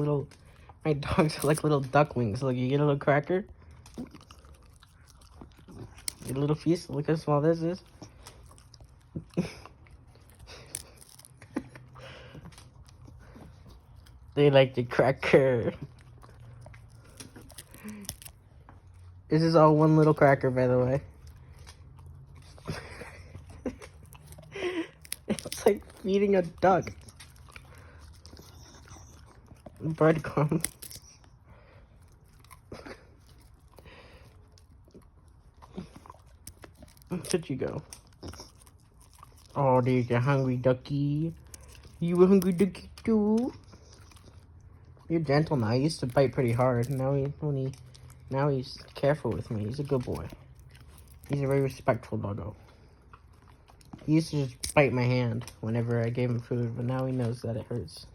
Little, my dogs are like little ducklings. Look, you get a little cracker. Get a little piece. Look how small this is. They like the cracker. This is all one little cracker, by the way. It's like feeding a duck. Breadcrumbs. Where'd you go? Oh, there's a hungry ducky. You a hungry ducky too? You're gentle now. He used to bite pretty hard. Now he's careful with me. He's a good boy. He's a very respectful doggo. He used to just bite my hand whenever I gave him food, but now he knows that it hurts.